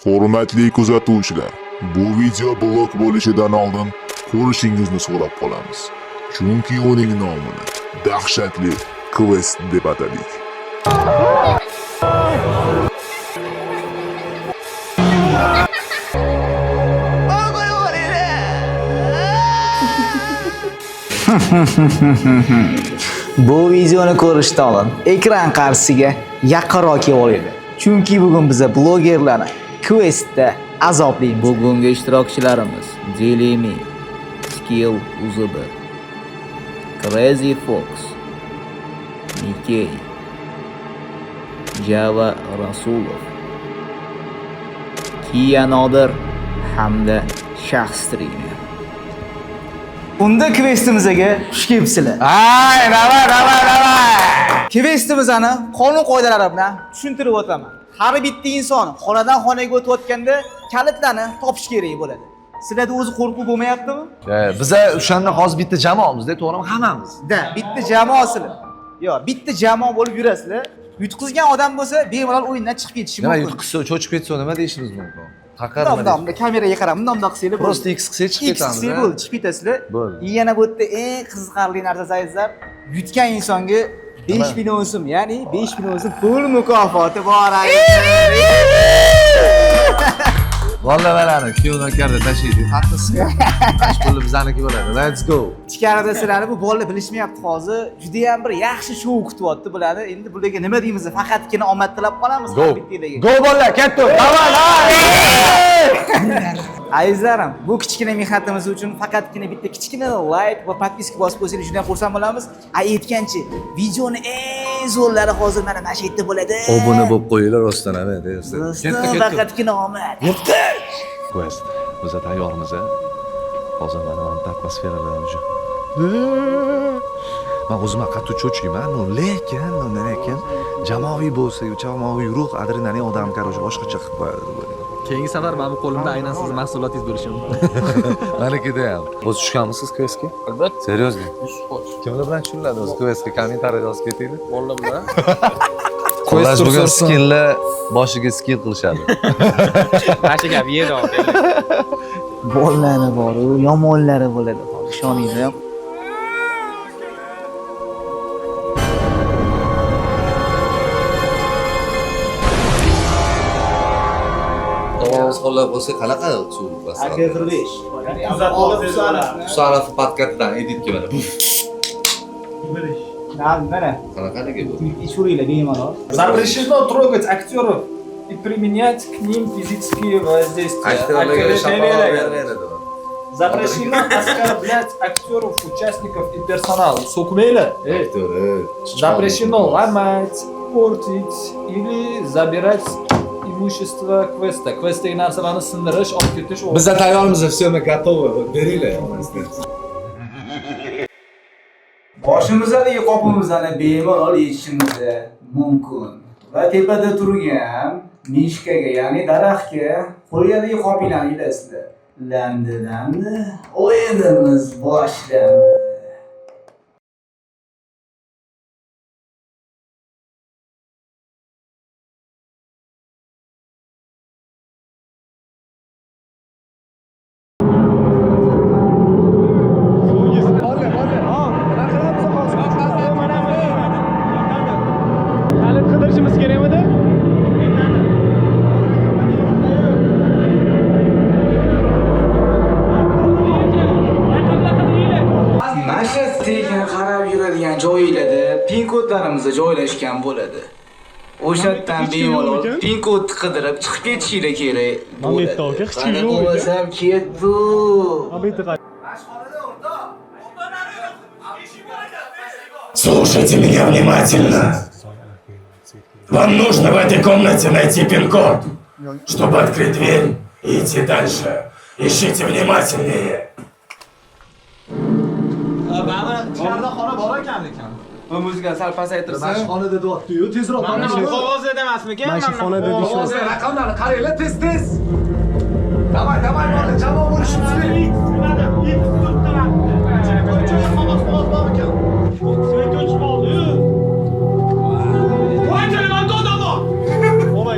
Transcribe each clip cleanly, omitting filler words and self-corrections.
Hurmatli kuzatuvchilar, bu video blok bo'lishidan oldin ko'rishingizni so'rab qolamiz. Chunki uning nomini dahshatli quest deb atadik. Bu videoni ko'rishdan oldin ekran qarshisiga yaqinroq kelib olinglar. Chunki bugun biz blogerlarni questda azoblaymiz. Bugungi ishtirokchilarimiz Jelimi, Skill UZB, Crazy Fox, Nikkei, Java Rasulov, Kia Nodir hamda Shaxs Streamer. Unda questimizga xush kelibsizlar. Ay, davay. Questimizni qonun qoidalari bilan tushuntirib o'taman. Har bitta inson xonadan xonaga o'tayotganda kalitlarni topish kerak bo'ladi. Sizlarda o'zi qo'rquv bo'lmayaptimi? Biza o'shanda hozir bitta jamoamizda, to'g'rimi? Hammamiz. Bitta jamoasizlar. Yo, bitta jamoa bo'lib yurasizlar. Yutqizgan odam bo'lsa, bemalol o'yindan chiqib ketishi Nima mumkin. yutqizsa, cho'chib ketsa nima deyishimiz mumkin? Bunday kameraga qarab, bunday qilsanglar bo'ladi. Prosta X qilsak chiqib ketamiz. X bo'ldi, chiqib ketasizlar. Bo'ldi. Yana bu yerda eng qiziqarli narsa saytlar, yutgan insonga 5000 so'm, ya'ni 5000 so'm pul mukofoti bor. Vallahi mana kuyovnakarda tashlaydi. Haqqisi. Ash pulli bizaniki bo'ladi. Let's go. Ichkarida sizlarni bu bolalar bilishmayapti hozir. Juda ham bir yaxshi shou kutyapti bularni. Endi bularga nima deymiz? Faqatgina omad tilab qolamiz har bittalarga. Go bolalar, katta. Davay. Azizlarim, bu kichkina mehnatimiz uchun faqatgina bitta kichkina like va podpiska bosib qo'ysangiz juda ham xursand bo'lamiz. Aytganchi, videoni eng zo'rlari hozir mana shu yerda bo'ladi. Obuna bo'lib qo'yinglar rostdan ham, deysiz. Faqatgina omad. Quest. Biz tayyormiz, a? Hozir mana atmosferalar uchun. Men o'zim qattiq cho'chiyman, lekin jamoaviy bo'lsa, jamoaviy ruh, adrenalin odam qaror boshqacha qilib qo'yadi. Keyingi safar mana bu qo'limda aynan sizning mahsulotingiz bo'lishi mumkin. Manikida ham. O'z tushganmisiz questga? Albatta. Seriyozmi? Kimlar bilan tushuniladi o'z questga? Kommentariyada yozib ketinglar. Bolalar bilan. Quest bugun skilllar boshiga skill qilishadi. Mana gap yerda oldi. Bollari bor, yomonlari bo'ladi. Ishoninglar. Qo'llab bo'lsa qanaqa usul bas. Aka 45. Usarov podkastdan editga mana. Mana. Qanaqaligi bu? Ishuriylar bemalol. Запрещено трогать актеров и применять к ним физические воздействия. Запрещено оскорблять актеров, участников и персонала. Сокмейля. Запрещено ломать, портить или забирать имущество квеста. Questdagi narsalarni sindirish, olib ketish. Biz tayyormiz, все мы готовы. Beringlar. Boshimizdagi qopimizni bemalol yechishimiz mumkin. Va tepada turgan mishkaga, ya'ni daraxtga qo'yadagi qopinglarni ilasizlar. Landi. O'yinimiz boshlandi. Kalit qidirishimiz kerakmidi? Mana shu tekin qarab yuradigan joylarda pin kodlarimiz joylashgan bo'ladi. O'sha yerdan bemalol pin kodni qidirib chiqib ketishinglar kerak. Mamletda aka, hech kim yo'q. Bo'lmasam ketdi. Слушайте меня внимательно. Вам нужно в этой комнате найти пин-код, чтобы открыть дверь и идти дальше. Ищите внимательнее. Bu muzika sal pasaytirsa. Mashxonada deyapti-yu, tezroq. Mana bu qog'ozda emasmikan? Mashxonada deysiz. Raqamlarni qaranglar, tez. Davay, bola, jamoa bo'lishimiz kerak. Voy, telefonda odam bor. Voy.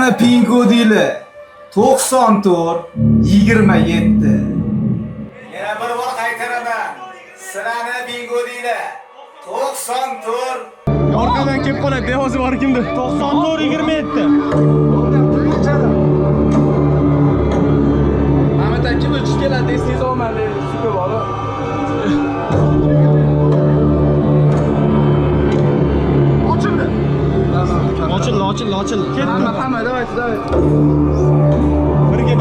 Sizlarni pin kodinglar 94 27. Yana bir bor qaytaraman. Sizlarni pin kodinglar 94. Orqadan kelib qoladi, hozir bor kimdir? 94 27. Ahmet aka kim uchish keladi, esingizga olmadi. Super bola. Ochildi. Ketdi. Hamma, давайте. Birga.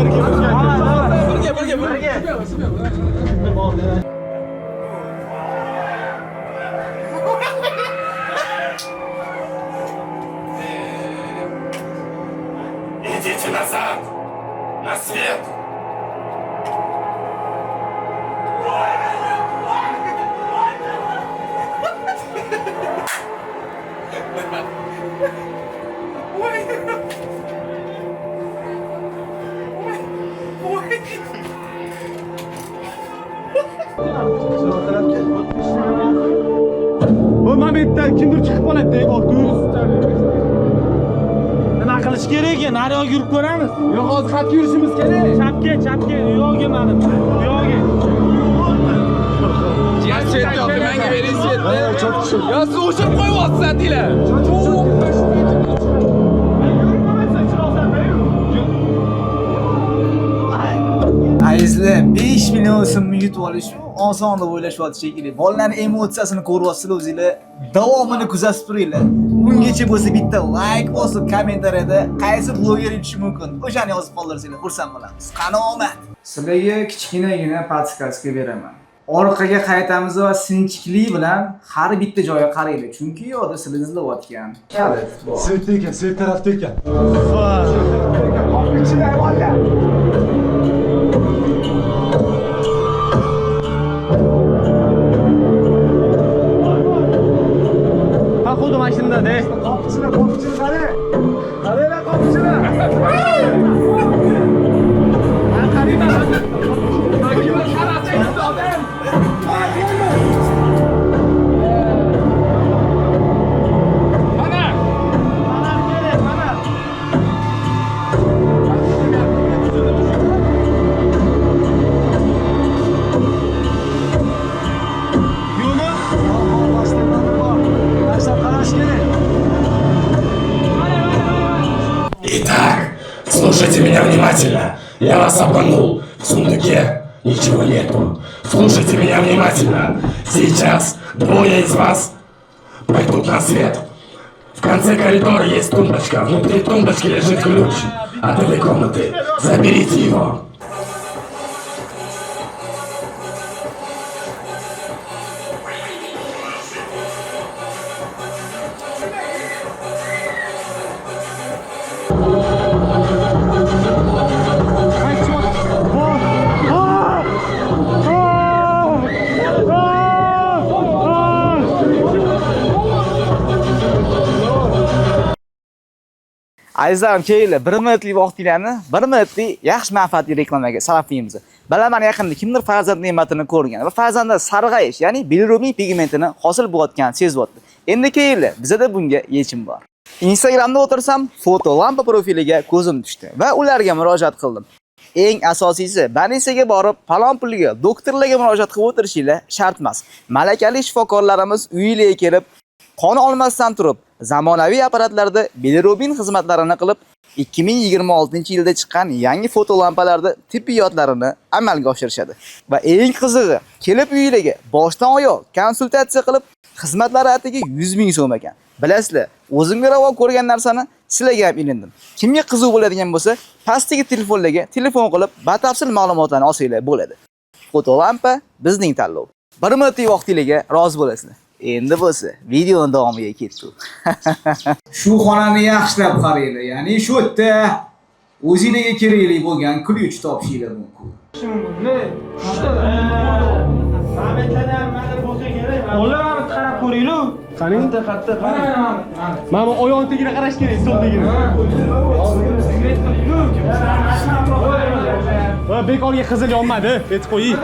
Идите назад! На свет! Bu momentda kimdir chiqib qoladi, nima qilish kerak ekan? Nariyoqqa yurib ko'ramiz. Yo'q, hozir xat yurishimiz kerak. Chapga. Yo'qga manim. Yo'qga. Chetda menga berasiz. Yo, siz o'shib qo'yapsiz, deylar. Azizlar 5 million so'mni yutib olish oson deb o'ylashyapti shekilli. Bolalarning emotsiyasini ko'ryapsizlar o'zinglar. Davomini kuzatib turinglar. Bungacha bo'lsa bitta like bosib, kommentariyada qaysi bloger yutishi mumkin? O'shani yozib qoldirsanglar, xursand bo'lamiz. Qani omad. Sizlarga kichkinagina podskaska beraman. Orqaga qaytamiz va sinchiklik bilan har bitta joyga qaranglar, chunki yo'qda sizlar izlayotgan. Kalit. Svet tarafda ekan. Xuddi mashinada. Qopchini qara. Qaranglar qopchini. Итак, слушайте меня внимательно. Я вас обманул. В сундуке ничего нету. Слушайте меня внимательно. Сейчас двое из вас пойдут на свет. В конце коридора есть тумбочка. Внутри тумбочки лежит ключ от этой комнаты. Заберите его. Azizlarim, kelinglar, 1 minutlik vaqtinglarni 1 minutlik yaxshi manfaatli reklamaga sarflaymiz. Bilaman yaqinda kimdir farzand ne'matini ko'rgan va farzanda sarg'ayish, ya'ni bilirubin pigmentini hosil bo'layotganini sezyapti. Endi kelinglar, bizda bunga yechim bor. Instagramda o'tirsam, foto lampa profiliga ko'zim tushdi va ularga murojaat qildim. Eng asosiysi, больницаga borib, falon pulga doktorlarga murojaat qilib o'tirishinglar shart emas. Malakali shifokorlarimiz uyingizga kelib, qon olmasdan turib, zamonaviy apparatlarda bilirubin xizmatlarini qilib, 2026-yilda chiqqan yangi fotolampalarda tibbiyotlarini amalga oshirishadi. Va eng qizig'i, kelib uyingizga boshdan oyoq konsultatsiya qilib, xizmatlari atiga 100 ming so'm ekan. Bilasizlar, o'zimga ravo ko'rgan narsani sizlarga ham ilindim. Kimga qiziq bo'ladigan bo'lsa, pastdagi telefonlarga telefon qilib, batafsil ma'lumotlarni olsanglar bo'ladi. Fotolampa bizning tanlov. 1 minutlik vaqtingizga rozi bo'lasizlar. Endi bo'lsa, videoning davomiga ketdik. Shu xonani yaxshilab qaranglar, ya'ni shu yerda o'zingizga kerakli bo'lgan ключ topishinglar mumkin. Olar qarab ko'ringlar. Qani? Qatta. Mana oyoq tagida qarash kerak, so'l tagida. Va bekorga qizil yonmadi, betib qo'ying.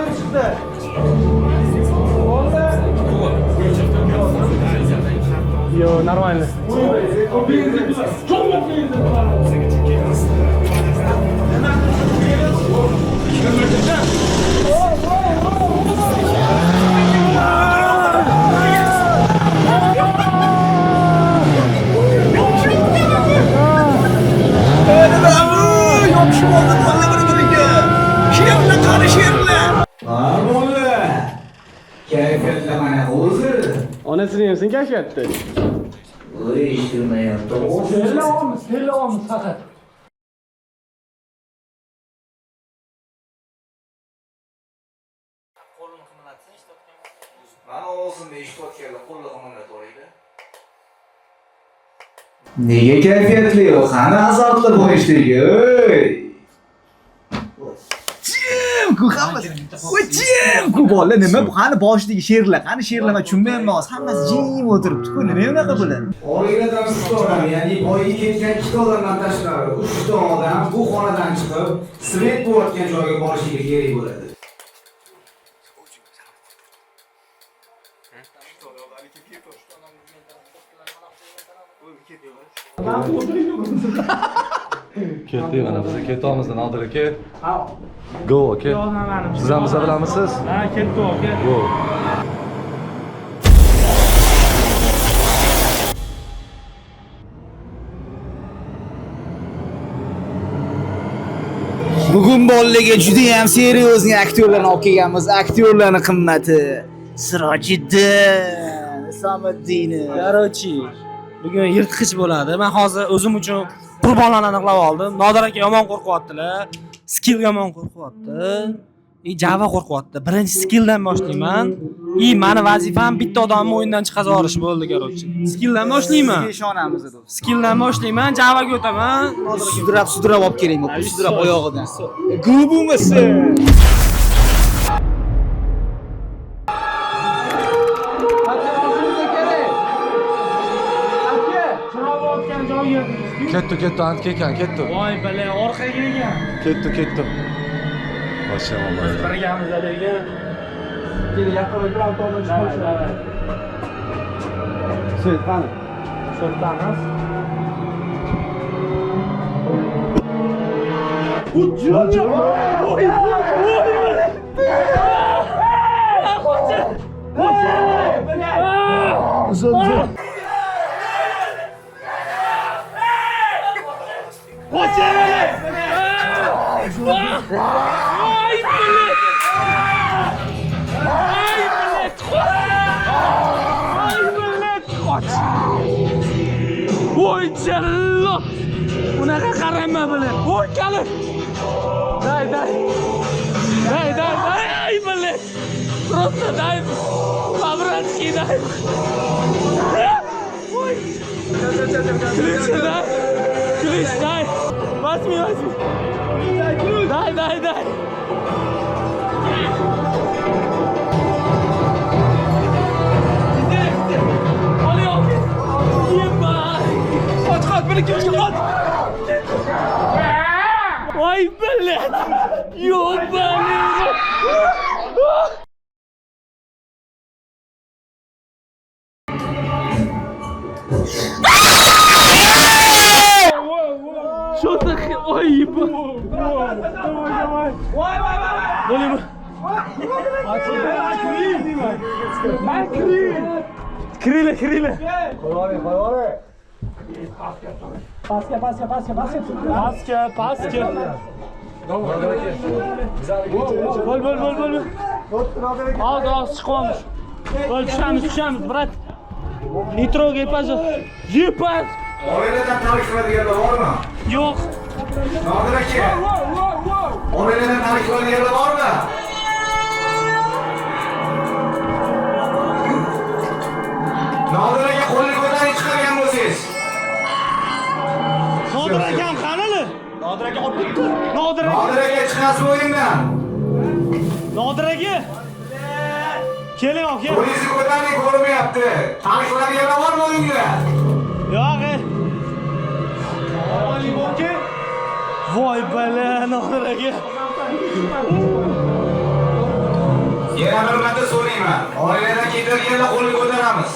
Yo, нормально. Onasini ham sen kashfiyatdi. Voy, eshitmayapti. Televamiz faqat. Mana o'zimda eshitayotganlar qo'lni qimmatlaydi. Nega kayfiyatli o? Qani azobli bo'lishdagi, ey. Jimku hammasi. Voy jimku bola nima bu? Qani boshidagi she'rlar, qani she'rlama tushunmayman hozir. Hammasi jim o'tiribdi-ku. Nima unaqa bo'ladi? Oiladan odam, ya'ni boyiga ketgan ikkita odamdan tashqari 3 ta odam bu xonadan chiqib, svet bo'layotgan joyga borishiga kerak bo'ladi. Ketdik mana biz ketamiz Nodir aka. Go aka. Siz ham biza bilamisiz? Ha, ketdi aka. Go. Bugun bolalarga juda ham seriozniy aktyorlarni olib kelganmiz. Aktyorlarning qimmati Sirojiddin Isomiddinov. Qarochi. Bugun yirtqich bo'ladi. Men hozir o'zim uchun qurbonlarni aniqlab oldim. Nodir aka yomon qo'rqyaptilar. Skill yomon qo'rqyapti. Java qo'rqyapti. Birinchi skilldan boshlayman. Meni vazifam bitta odamni o'yindan chiqarib yuborish bo'ldi, qarochi. Skilldan boshlayman. Sizga ishonamiz do'st. Skilldan boshlayman, Javaga o'taman. Sudrab olib keling, sudrab oyog'idan. Gubumisi. Ketdi, ant ekan, ketdi. Voy bala, orqaga ekan. Ketdi. Mashallah. Birgamiz alega. Keling, yaqinroq bir avtomobil chiqarishlar. So'tqani. So'tqani. Voy jallo! Unaqa qarama bilan. Voy kalit. Day. Ay bilan. Просто дай. По-братски дай. Voy. Klич дай. Возьми. Дай. Ой, блядь! Ёбаный! Что ты? Ой, ебать! Давай! Крили! Паска. Bo'l. Az chiqamiz. Bo'l tushamiz, brat. Nitroga yepas. Oiladan tanishadiganlar bormi? Yo'q. Nodir aka. Oiladan tanishadiganlar bormi? Nodir aka qo'lni ko'tarib chiqargan bo'lsangiz. Nodir akam qanili? Nodir aka olib ketdi. Nodir aka chiqasiz o'yindan. Nodir aka. Keling aka. Qo'lingizni ko'taring, ko'rmayapti. Tanishadiganlar bormi o'yinga? Yo'q. Voy bala, Nodir aka. Yana bir marta so'rayman. Oiladan ketirganlar qo'lni ko'taramiz.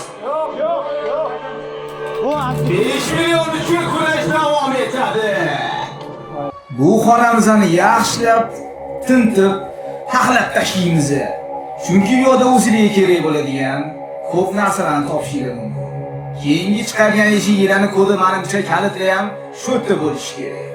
Yo'q. 5 million uchun kurash davom etadi. Bu xonamizni yaxshilab tintib, taxlab tashlaymiz. Chunki bu yoqda o'zingizga kerak bo'ladigan ko'p narsalarni topishingiz mumkin. Keyingi chiqargan eshigingizning kodi menimcha kalitli ham shu yerda bo'lishi kerak.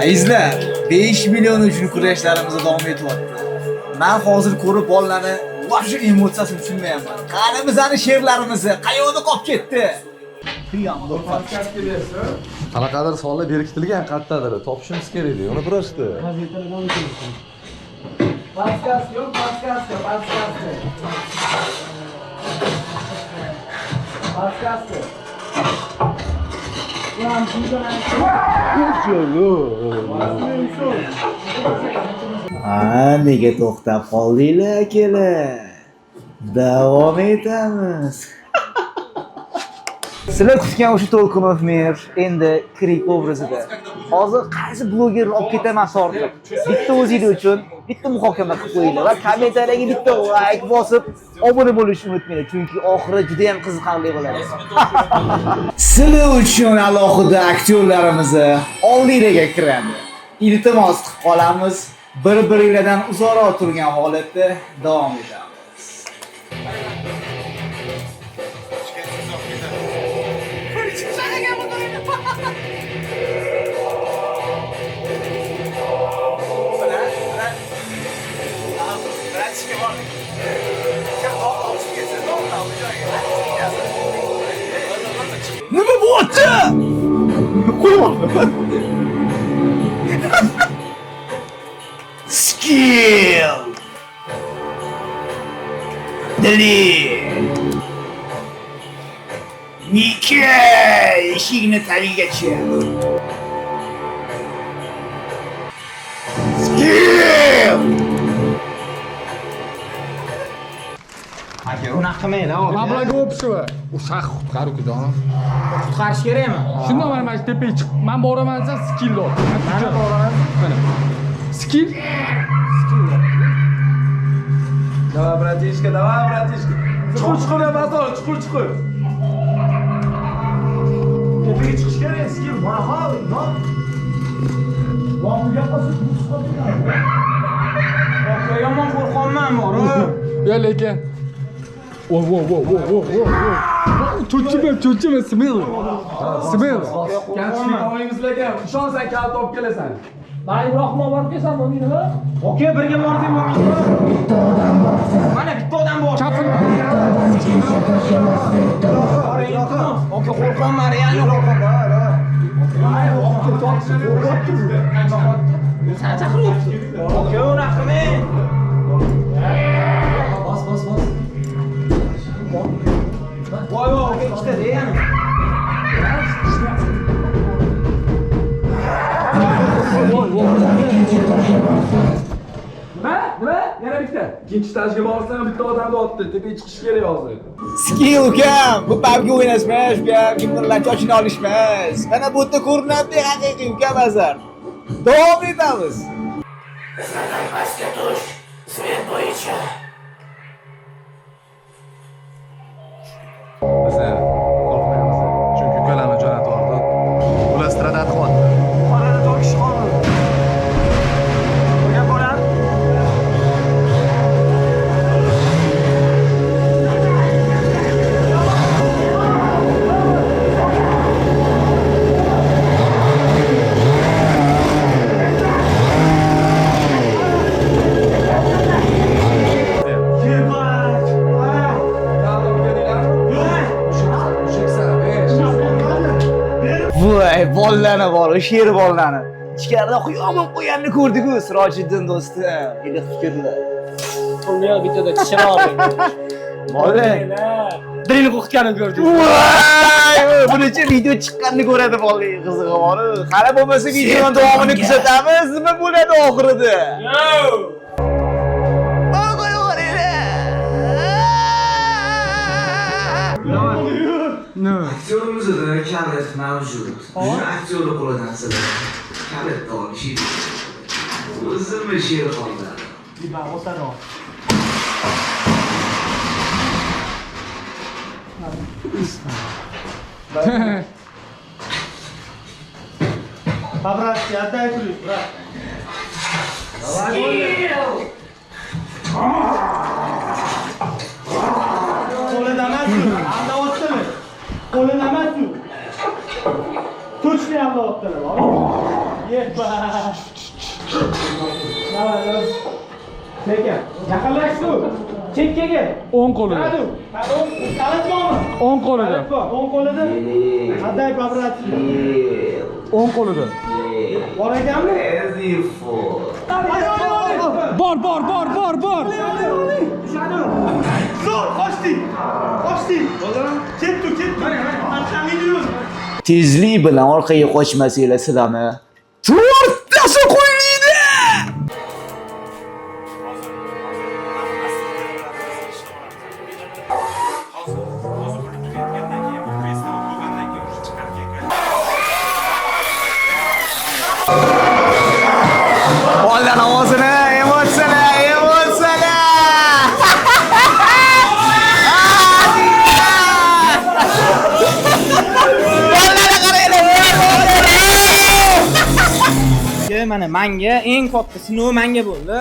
Azizlar, 5 million uchun kurashlarimiz davom etyapti. Men hozir ko'rib bolalarni vobshe emotsiyasini tushunmayapman. Qani bizning she'rlarimizni qayoqda qolib ketdi? Qanaqadir sonlar berkitilgan qayerdadir, topishimiz kerak edi. Uni просто. Podkast yo'q, podkast. Nega to'xtab qoldinglar akalar? Davom etamiz. Sizlar kutgan o'sha To'lqinov mer endi Krik obrazida. Hozir qaysi blogerni olib ketaman sortib. Bitta o'zingiz uchun bitta muhokama qilib qo'yinglar va kommentariyaga bitta like bosib, obuna bo'lishni unutmanglar, chunki oxiri juda ham qiziqarli bo'ladi. Sizlar uchun alohida aktyorlarimizni oldingizga kiradi. Iltimos qilib qolamiz. Bir-biringizdan uzoqroq turgan holatda davom etamiz. Nima bo'pti? Skill. Delete. Mika, eshikni taligacha. Skill. Aka, unaqa qilmaylar. Mablag' o'pishib. U shax qutqaruvchi jonim. Qutqarish kerakmi? Shunday mana shu tepaga chiq. Men boraman desa skill ol. Mana boraman. Mana. Skill. Давай, братишка. Chuqur bozor, chuqur. Tepaga chiqish kerak, skill. Mana hol, no. Vaqtiga qolsa bu chiqadi. Aka, yomon qo'rqonman bor. Ya lekin. Whoa. Cho'chima, smell. Kamchilik o'yingizlarga ishonsan, kal top kelasan. Men Ibrohimga borib kelsan bo'lmaydimi? Aka, birga bordim bo'lmaydimi? Mana bitta odam bor. Chaqir. Aka, qo'rqonman, realni qo'rqonman. Sen chaqiryapti. Aka, unaqa qilmang. Bos. Voy, aka, ikkita deyani. Nima? Yana bitta. Ikkinchi stajga borsam bitta odamni otdi. Tepaga chiqish kerak hozir. Skill ukam, bu pubga o'ynashmas, bu ham kimlarning chochini olishmas. Mana bu yerda ko'rinadi haqiqiy ukam azar. Davom etamiz. Zadan pastga tush. Svet bo'yicha. Biz qo'rqmaymiz. Chunki ukalarni jo'natib yubordik. Ular stradat qilyapti. Xonada to'kish qonun. Birga boram. Voy, bolalarni bor, she'r bolalarni. Ichkarida quyonib qo'yanni ko'rdik-ku, Sirojiddin do'stim. Iliq fikrlar. Dunyo bitada chiroqli. Bola. Dilni qo'rqitganini ko'rdik. Voy, bunacha video chiqqanini ko'radi bola, qizig'i bor. Qara bo'lmasa videoning davomini kuzatamiz, nima bo'ladi oxirida? Aktyorimizda kalit mavjud. O'sha aktyorni qo'lidan sizlar kalitni olishing. O'zimni Sherxonlar. Chekkaga. O'ng qo'lida. O'ng qo'lida. O'ng qo'lida. Qanday pabrat? O'ng qo'lida. Bor ekanmi? Bor. Zo'r, qochdik. Ketdi. Tezlik bilan orqaga qochmasanglar sizlarni to'rttasi qo'ymaydi. Ola ovozini, emotsiyalar. Mana menga eng katta sinov menga bo'ldi.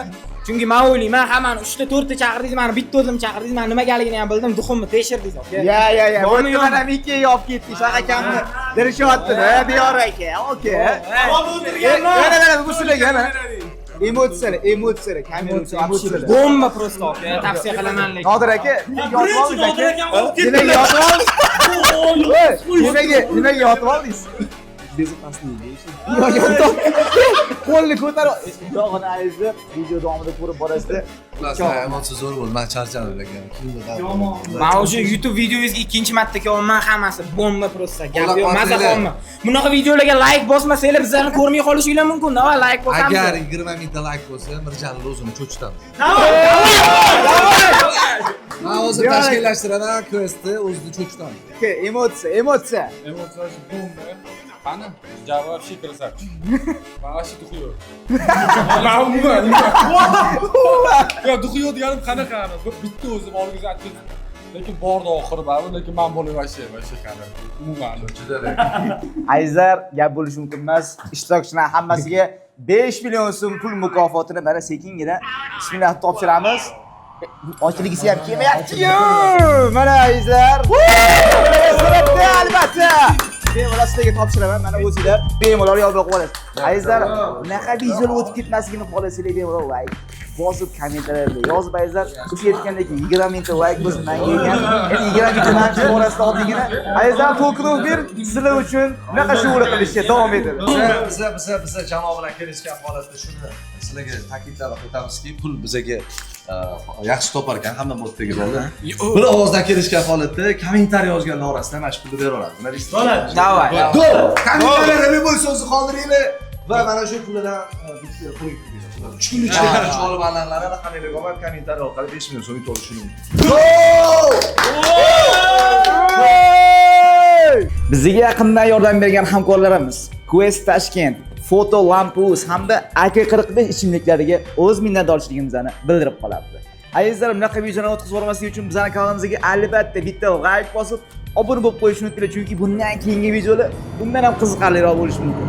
Chunki men o'ylayman, hammani 3 ta 4 ta chaqirdingiz, meni bitta o'zim chaqirdingiz, men nimagaligini ham bildim, duximni tekshirdingiz, aka. Ya. Buni mana ikkiga olib ketdik. Shaqa kamni dirishyapti-da, Diyor aka. Okey. Mana bu sizlarga mana. Emotsiyalar, kamera. Bomba просто, aka. Tavsiya qilaman lekin. Nodir aka, nimaga yotib oldingiz? Qo'lni ko'tarib, yog'ini ayizib, video davomida ko'rib borasizda. Emotsiya zo'r bo'ldi. Men charchadim lekin. Men o'sha YouTube videongizga ikkinchi marta kelyapman, hammasi bomba просто. Gap yo'q, maza qilma. Bunaqa videolarga like bosmasanglar, bizlarni ko'rmay qolishinglar mumkin-da, va like bosamiz. Agar 20 mingta like bo'lsa, Mirjalni o'zini cho'chitamiz. Men hozir tashkillashtiraman, questni o'zini cho'chitamiz. Emotsiya. Emotsiya bomba. Qani? Javob вообще красавчик. Вообще duxuyor. Yo, duxuyor deganim qanaqa? Bitta o'zim olg'iz aytdim. Lekin bordi oxiri baribir, lekin men bo'lib вообще qani. Umuman juda Ayzar, gap bo'lishi mumkin emas. Ishtirokchilar hammasiga 5 million so'm pul mukofotini mana sekingina bismillah topshiramiz. Ochligisi ham kelmayapti-yu. Mana Ayzar. Albatta. Bemalol sizlarga topshiraman. Mana o'zinglar bemalol yozib qo'yasiz. Ayzar, bunaqa videolar o'tib ketmasligini xohlasanglar bemalol like bosib kommentariyada yozib Ayzar. O'sha aytgandek 20 mingta like biz menga kelgan. Endi 20 mingta narxi orasida oddiygina Ayzar to'kirib ber, sizlar uchun bunaqa shug'ul qilishga davom etadi. Biz jamoa bilan kelishgan holatda shuni sizlarga ta'kidlab o'tamizki, pul bizaga yaxshi topar ekan, hamma moddagilarda. Bir ovozdan kelishgan holatda kommentariy yozganlar orasida mana shu pulni beraveradi. Nima deysiz? Davay. Kommentariyada nima so'zni qoldiringlar va mana shu puldan bitta pul 3 kun ichida olib olanlar raqamlarga qo'yib kommentariy orqali 5 million so'm to'lishi mumkin. Bizga yaqindan yordam bergan hamkorlarimiz Quest Tashkent, Foto Lampus hamda AK45 ichimliklariga o'z minnatdorchiligimizni bildirib qolamiz. Azizlar, bunaqa videolarni o'tkazib bormaslik uchun bizning kanalimizga albatta bitta like bosib, obuna bo'lib qo'yishni unutmanglar, chunki bundan keyingi videolar bundan ham qiziqarliroq bo'lishi mumkin.